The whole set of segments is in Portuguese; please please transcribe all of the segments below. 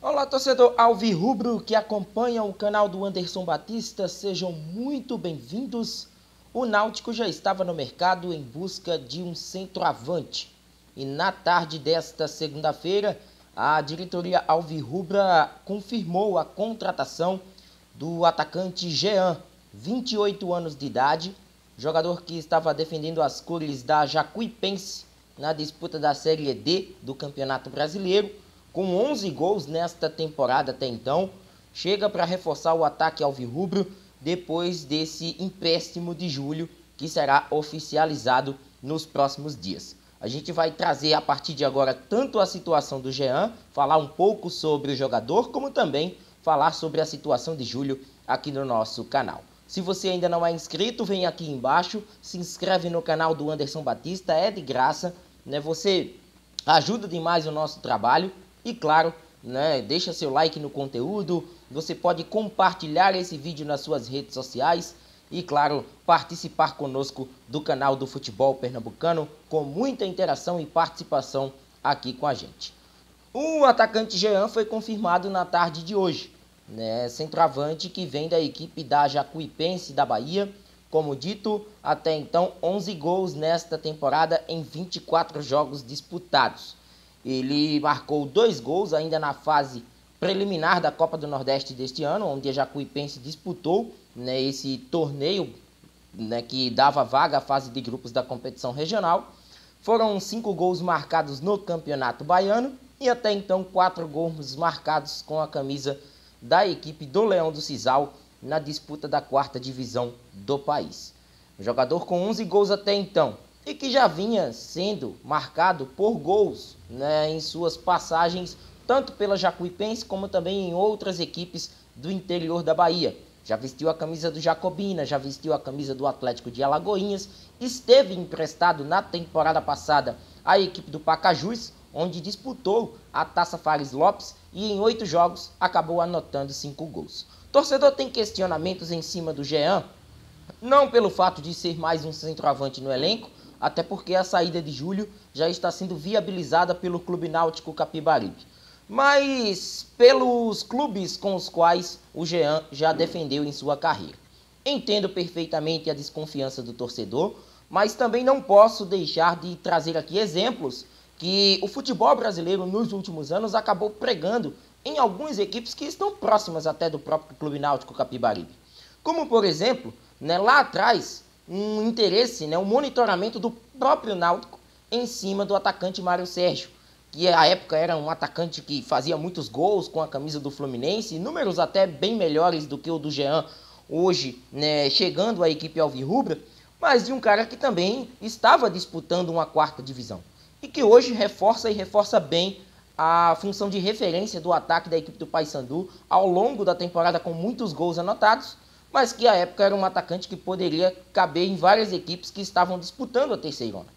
Olá, torcedor alvirrubro que acompanha o canal do Anderson Batista, sejam muito bem-vindos. O Náutico já estava no mercado em busca de um centroavante e na tarde desta segunda-feira a diretoria alvirrubra confirmou a contratação do atacante Jean, 28 anos de idade, jogador que estava defendendo as cores da Jacuipense na disputa da Série D do Campeonato Brasileiro. Com 11 gols nesta temporada até então, chega para reforçar o ataque alvirrubro depois desse empréstimo de julho que será oficializado nos próximos dias. A gente vai trazer a partir de agora tanto a situação do Jean, falar um pouco sobre o jogador, como também falar sobre a situação de julho aqui no nosso canal. Se você ainda não é inscrito, vem aqui embaixo, se inscreve no canal do Anderson Batista, é de graça, né? Você ajuda demais o nosso trabalho. E claro, né, deixa seu like no conteúdo, você pode compartilhar esse vídeo nas suas redes sociais e claro, participar conosco do canal do Futebol Pernambucano com muita interação e participação aqui com a gente. O atacante Jean foi confirmado na tarde de hoje, né, centroavante que vem da equipe da Jacuipense da Bahia. Como dito, até então 11 gols nesta temporada em 24 jogos disputados. Ele marcou 2 gols ainda na fase preliminar da Copa do Nordeste deste ano, onde a Jacuipense disputou, né, esse torneio, né, que dava vaga à fase de grupos da competição regional. Foram 5 gols marcados no Campeonato Baiano e até então 4 gols marcados com a camisa da equipe do Leão do Sisal na disputa da 4ª divisão do país. Um jogador com 11 gols até então, e que já vinha sendo marcado por gols, né, em suas passagens, tanto pela Jacuipense como também em outras equipes do interior da Bahia. Já vestiu a camisa do Jacobina, já vestiu a camisa do Atlético de Alagoinhas, esteve emprestado na temporada passada à equipe do Pacajus, onde disputou a Taça Fares Lopes e em 8 jogos acabou anotando 5 gols. O torcedor tem questionamentos em cima do Jean, não pelo fato de ser mais um centroavante no elenco, até porque a saída de julho já está sendo viabilizada pelo Clube Náutico Capibaribe, mas pelos clubes com os quais o Jean já defendeu em sua carreira. Entendo perfeitamente a desconfiança do torcedor, mas também não posso deixar de trazer aqui exemplos que o futebol brasileiro nos últimos anos acabou pregando em algumas equipes que estão próximas até do próprio Clube Náutico Capibaribe. Como, por exemplo, né, lá atrás, um interesse, né, um monitoramento do próprio Náutico em cima do atacante Mário Sérgio, que à época era um atacante que fazia muitos gols com a camisa do Fluminense, números até bem melhores do que o do Jean hoje, né, chegando à equipe alvirrubra, mas de um cara que também estava disputando uma 4ª divisão e que hoje reforça e reforça bem a função de referência do ataque da equipe do Paysandu ao longo da temporada com muitos gols anotados, mas que à época era um atacante que poderia caber em várias equipes que estavam disputando a terceirona.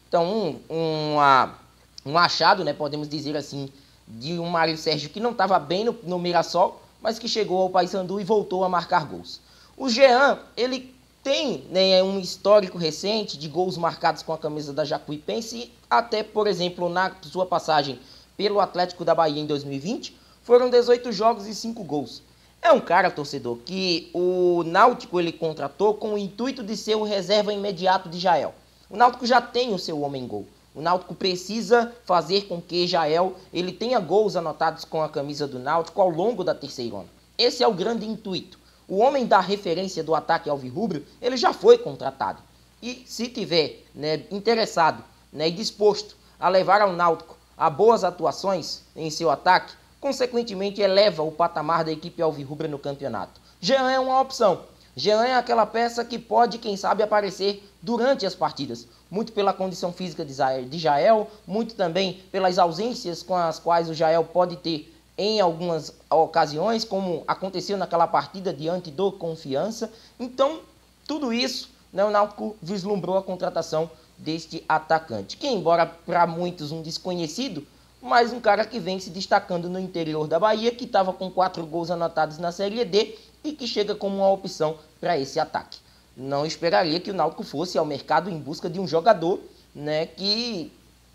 Então, um achado, né, podemos dizer assim, de um Mário Sérgio que não estava bem no Mirassol, mas que chegou ao Paysandu e voltou a marcar gols. O Jean, ele tem, né, um histórico recente de gols marcados com a camisa da Jacuipense, até, por exemplo, na sua passagem pelo Atlético da Bahia em 2020, foram 18 jogos e 5 gols. É um cara, torcedor, que o Náutico ele contratou com o intuito de ser o reserva imediato de Jael. O Náutico já tem o seu homem-gol. O Náutico precisa fazer com que Jael ele tenha gols anotados com a camisa do Náutico ao longo da terceirona. Esse é o grande intuito. O homem da referência do ataque alvirrubro, ele já foi contratado. E se tiver, né, interessado, né, e disposto a levar ao Náutico a boas atuações em seu ataque, consequentemente eleva o patamar da equipe alvirrubra no campeonato. Jean é uma opção. Jean é aquela peça que pode, quem sabe, aparecer durante as partidas. Muito pela condição física de Jael, muito também pelas ausências com as quais o Jael pode ter em algumas ocasiões, como aconteceu naquela partida diante do Confiança. Então, tudo isso, né, o Náutico vislumbrou a contratação deste atacante, que embora para muitos um desconhecido, mas um cara que vem se destacando no interior da Bahia, que estava com 4 gols anotados na Série D e que chega como uma opção para esse ataque. Não esperaria que o Náutico fosse ao mercado em busca de um jogador, né, que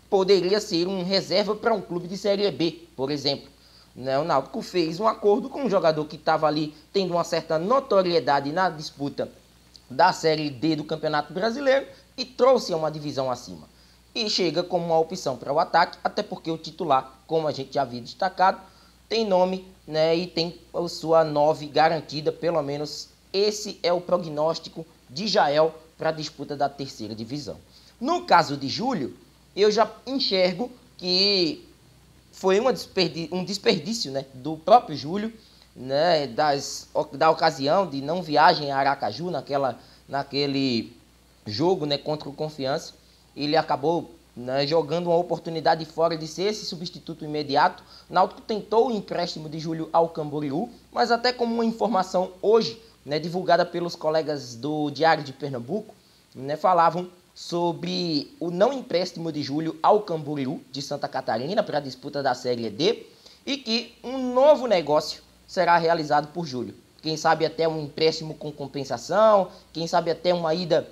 poderia ser um reserva para um clube de Série B, por exemplo. né, o Náutico fez um acordo com um jogador que estava ali tendo uma certa notoriedade na disputa da Série D do Campeonato Brasileiro e trouxe a uma divisão acima. E chega como uma opção para o ataque, até porque o titular, como a gente já havia destacado, tem nome, né, e tem a sua 9 garantida, pelo menos esse é o prognóstico de Jael para a disputa da terceira divisão. No caso de Júlio, eu já enxergo que foi um desperdício, né, do próprio Júlio, né, da ocasião de não viagem a Aracaju naquele jogo, né, contra o Confiança. Ele acabou, né, jogando uma oportunidade fora de ser esse substituto imediato. O Náutico tentou o empréstimo de Júlio ao Camboriú, mas até como uma informação hoje, né, divulgada pelos colegas do Diário de Pernambuco, né, falavam sobre o não empréstimo de Júlio ao Camboriú de Santa Catarina para a disputa da Série D e que um novo negócio será realizado por Júlio. Quem sabe até um empréstimo com compensação, quem sabe até uma ida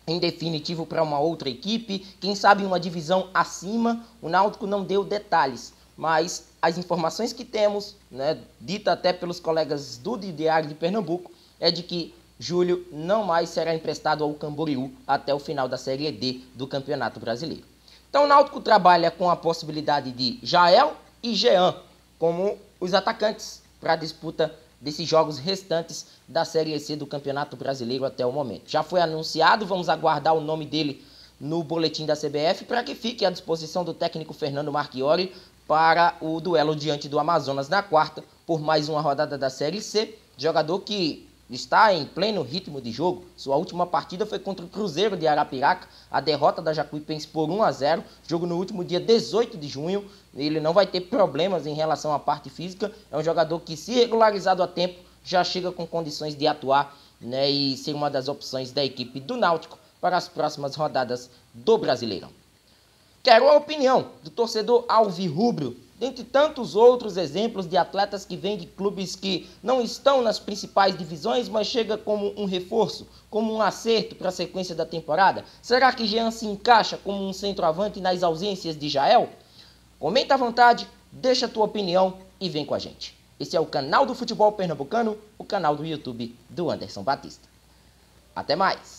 em definitivo para uma outra equipe, quem sabe uma divisão acima. O Náutico não deu detalhes, mas as informações que temos, né, dita até pelos colegas do Diário de Pernambuco, é de que Júlio não mais será emprestado ao Camboriú até o final da Série D do Campeonato Brasileiro. Então o Náutico trabalha com a possibilidade de Jael e Jean como os atacantes para a disputa desses jogos restantes da Série C do Campeonato Brasileiro até o momento. Já foi anunciado, vamos aguardar o nome dele no boletim da CBF para que fique à disposição do técnico Fernando Marchiori para o duelo diante do Amazonas na quarta, por mais uma rodada da Série C. Jogador que está em pleno ritmo de jogo. Sua última partida foi contra o Cruzeiro de Arapiraca, a derrota da Jacuipense por 1-0, jogo no último dia 18 de junho. Ele não vai ter problemas em relação à parte física, é um jogador que, se regularizado a tempo, já chega com condições de atuar, né, e ser uma das opções da equipe do Náutico para as próximas rodadas do Brasileirão. Quero a opinião do torcedor alvirrubro, dentre tantos outros exemplos de atletas que vêm de clubes que não estão nas principais divisões, mas chega como um reforço, como um acerto para a sequência da temporada. Será que Jean se encaixa como um centroavante nas ausências de Jael? Comenta à vontade, deixa a tua opinião e vem com a gente. Esse é o canal do Futebol Pernambucano, o canal do YouTube do Anderson Batista. Até mais!